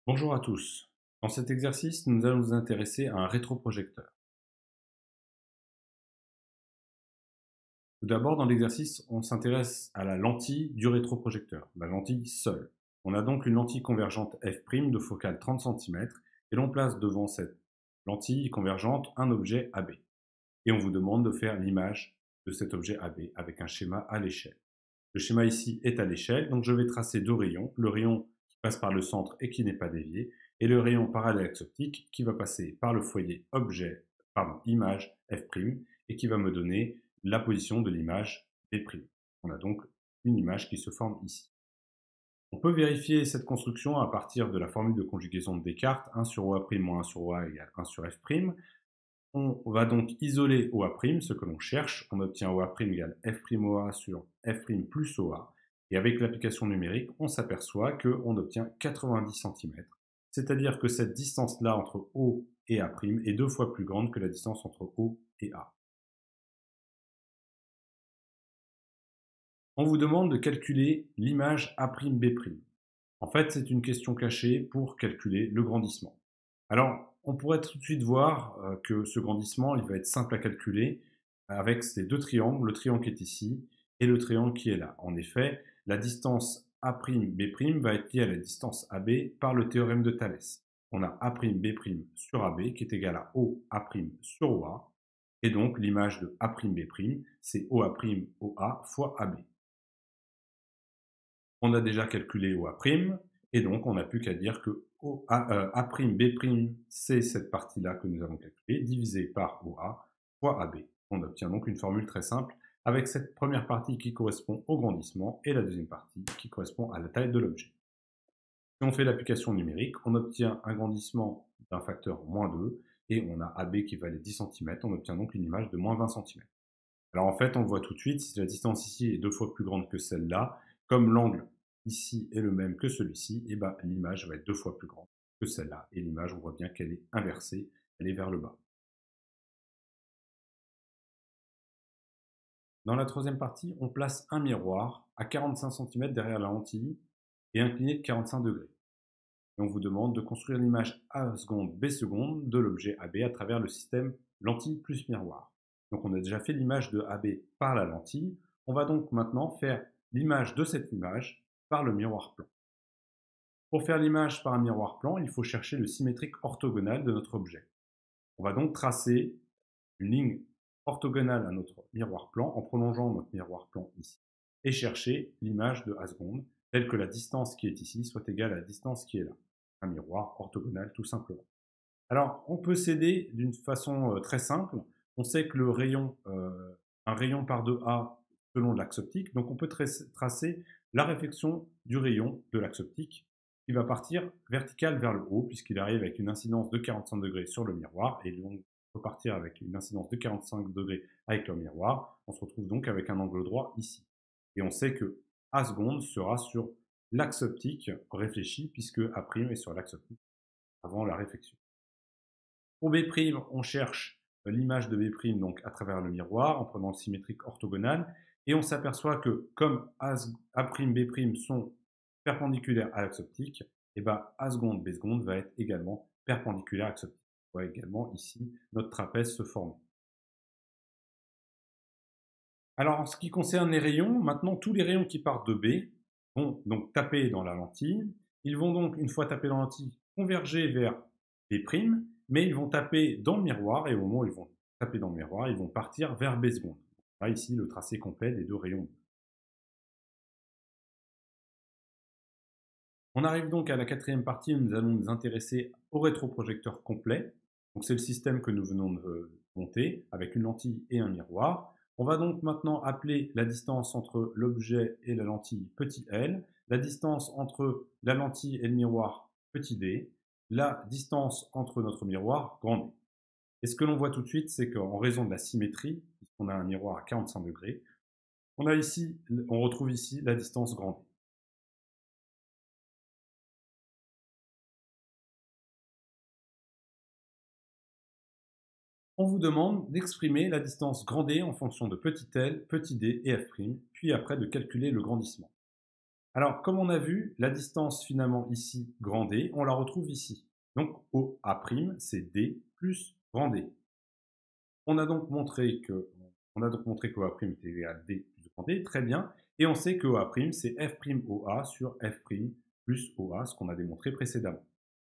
Bonjour à tous. Dans cet exercice, nous allons nous intéresser à un rétroprojecteur. Tout d'abord, dans l'exercice, on s'intéresse à la lentille du rétroprojecteur, la lentille seule. On a donc une lentille convergente f' de focale 30 cm et l'on place devant cette lentille convergente un objet AB. Et on vous demande de faire l'image de cet objet AB avec un schéma à l'échelle. Le schéma ici est à l'échelle, donc je vais tracer deux rayons. Le rayon qui passe par le centre et qui n'est pas dévié, et le rayon parallèle axe optique qui va passer par le foyer image f' et qui va me donner la position de l'image B'. On a donc une image qui se forme ici. On peut vérifier cette construction à partir de la formule de conjugaison de Descartes, 1 sur OA' moins 1 sur OA égale 1 sur F'. On va donc isoler OA', ce que l'on cherche. On obtient OA' égale F'OA sur F' plus OA. Et avec l'application numérique, on s'aperçoit qu'on obtient 90 cm. C'est-à-dire que cette distance-là entre O et A' est deux fois plus grande que la distance entre O et A. On vous demande de calculer l'image A'B'. En fait, c'est une question cachée pour calculer le grandissement. Alors, on pourrait tout de suite voir que ce grandissement, il va être simple à calculer avec ces deux triangles, le triangle qui est ici et le triangle qui est là. En effet, la distance A'B' va être liée à la distance AB par le théorème de Thalès. On a A'B' sur AB qui est égal à OA' sur OA, et donc l'image de A'B', c'est OA' OA fois AB. On a déjà calculé OA', et donc on n'a plus qu'à dire que A'B', c'est cette partie-là que nous avons calculée, divisé par OA fois AB. On obtient donc une formule très simple, avec cette première partie qui correspond au grandissement, et la deuxième partie qui correspond à la taille de l'objet. Si on fait l'application numérique, on obtient un grandissement d'un facteur -2, et on a AB qui valait 10 cm, on obtient donc une image de -20 cm. Alors en fait, on le voit tout de suite, si la distance ici est deux fois plus grande que celle-là, comme l'angle ici est le même que celui-ci, et ben, l'image va être deux fois plus grande que celle-là. Et l'image, on voit bien qu'elle est inversée, elle est vers le bas. Dans la troisième partie, on place un miroir à 45 cm derrière la lentille et incliné de 45 degrés. Et on vous demande de construire l'image A seconde, B seconde de l'objet AB à travers le système lentille plus miroir. Donc on a déjà fait l'image de AB par la lentille. On va donc maintenant faire l'image de cette image par le miroir plan. Pour faire l'image par un miroir plan, il faut chercher le symétrique orthogonal de notre objet. On va donc tracer une ligne orthogonale à notre miroir plan en prolongeant notre miroir plan ici et chercher l'image de A seconde telle que la distance qui est ici soit égale à la distance qui est là. Un miroir orthogonal tout simplement. Alors on peut s'aider d'une façon très simple. On sait que un rayon par 2A selon l'axe optique, donc on peut tracer la réflexion du rayon de l'axe optique qui va partir vertical vers le haut puisqu'il arrive avec une incidence de 45 degrés sur le miroir et donc repartir avec une incidence de 45 degrés avec le miroir. On se retrouve donc avec un angle droit ici. Et on sait que A seconde sera sur l'axe optique réfléchi puisque A' est sur l'axe optique avant la réflexion. Pour B', on cherche l'image de B' donc à travers le miroir en prenant le symétrique orthogonal et on s'aperçoit que comme A', B' sont perpendiculaires à l'axe optique, et ben A seconde, B seconde va être également perpendiculaire à l'axe optique. On voit également ici notre trapèze se former. Alors en ce qui concerne les rayons, maintenant tous les rayons qui partent de B vont donc taper dans la lentille. Ils vont donc, une fois tapés dans la lentille, converger vers B', mais ils vont taper dans le miroir et au moment où ils vont taper dans le miroir, ils vont partir vers B seconde. Là, ici, le tracé complet des deux rayons. On arrive donc à la quatrième partie où nous allons nous intéresser au rétroprojecteur complet. Donc c'est le système que nous venons de monter avec une lentille et un miroir. On va donc maintenant appeler la distance entre l'objet et la lentille petit l, la distance entre la lentille et le miroir petit d, la distance entre notre miroir grand D. Et ce que l'on voit tout de suite, c'est qu'en raison de la symétrie, puisqu'on a un miroir à 45 degrés, on retrouve ici la distance grand D. On vous demande d'exprimer la distance grand D en fonction de petit l, petit d et f', puis après de calculer le grandissement. Alors, comme on a vu, la distance finalement ici, grand D, on la retrouve ici. Donc, OA', c'est D plus grand D. On a donc montré que OA' était égal à D plus grand D, très bien. Et on sait que OA', c'est F'OA sur F' plus OA, ce qu'on a démontré précédemment.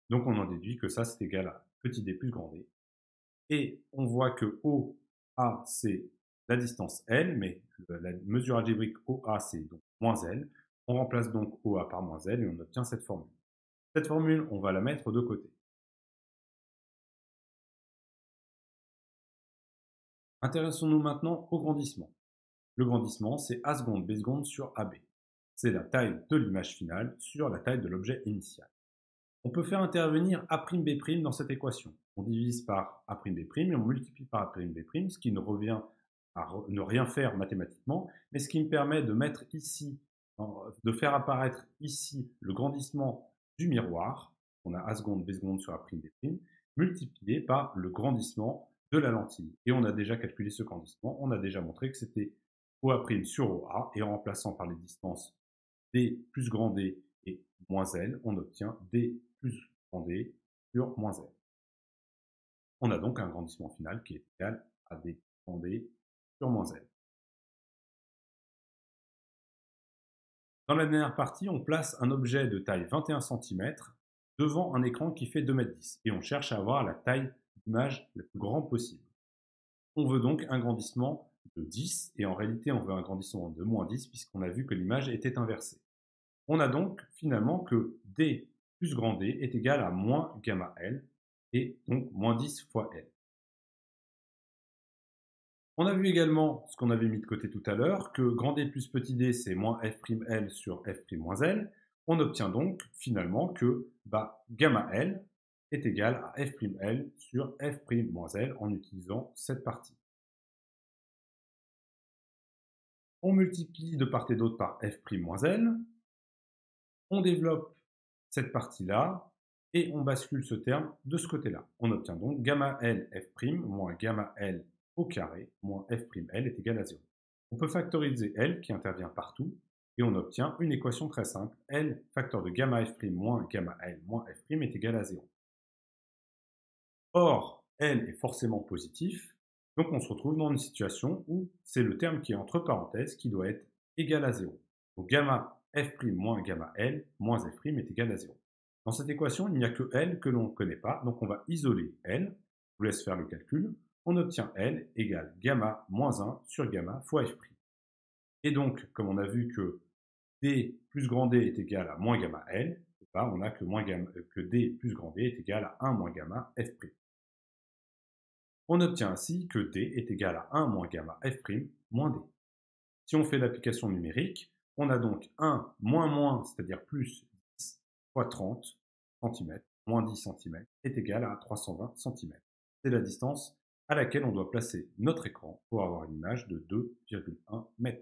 Donc, on en déduit que ça, c'est égal à petit d plus grand D. Et on voit que OA, c'est la distance L, mais la mesure algébrique OA, c'est donc moins L. On remplace donc OA par moins L et on obtient cette formule. Cette formule, on va la mettre de côté. Intéressons-nous maintenant au grandissement. Le grandissement, c'est A seconde B seconde sur AB. C'est la taille de l'image finale sur la taille de l'objet initial. On peut faire intervenir A'B' dans cette équation. On divise par A'B' et on multiplie par A'B', ce qui ne revient à ne rien faire mathématiquement, mais ce qui me permet de mettre ici, de faire apparaître ici le grandissement du miroir. On a A seconde B seconde sur A'B', multiplié par le grandissement de la lentille. Et on a déjà calculé ce grandissement, on a déjà montré que c'était OA' sur OA, et en remplaçant par les distances D plus grand D et moins L, on obtient D plus grand D sur moins L. On a donc un grandissement final qui est égal à D grand D sur moins L. Dans la dernière partie, on place un objet de taille 21 cm devant un écran qui fait 2,10 m et on cherche à avoir la taille d'image la plus grande possible. On veut donc un grandissement de 10 et en réalité on veut un grandissement de moins 10 puisqu'on a vu que l'image était inversée. On a donc finalement que D plus grand D est égal à moins gamma L, et donc moins 10 fois L. On a vu également ce qu'on avait mis de côté tout à l'heure, que grand D plus petit d, c'est moins F'L sur F' moins L. On obtient donc finalement que gamma L est égal à F'L sur F' moins L en utilisant cette partie. On multiplie de part et d'autre par F' moins L. On développe cette partie-là, et on bascule ce terme de ce côté-là. On obtient donc gamma L F' moins gamma L au carré moins F'L est égal à 0. On peut factoriser L qui intervient partout, et on obtient une équation très simple. L facteur de gamma F' moins gamma L moins F' est égal à 0. Or, L est forcément positif, donc on se retrouve dans une situation où c'est le terme qui est entre parenthèses qui doit être égal à 0. Donc gamma F' moins gamma L moins F' est égal à 0. Dans cette équation, il n'y a que L que l'on ne connaît pas, donc on va isoler L. Je vous laisse faire le calcul. On obtient L égale gamma moins 1 sur gamma fois F'. Et donc, comme on a vu que D plus grand D est égal à moins gamma L, on a que D plus grand D est égal à 1 moins gamma F'. On obtient ainsi que D est égal à 1 moins gamma F' moins D. Si on fait l'application numérique, on a donc 1 moins moins, c'est-à-dire plus 10 fois 30 cm, moins 10 cm, est égal à 320 cm. C'est la distance à laquelle on doit placer notre écran pour avoir une image de 2,1 m.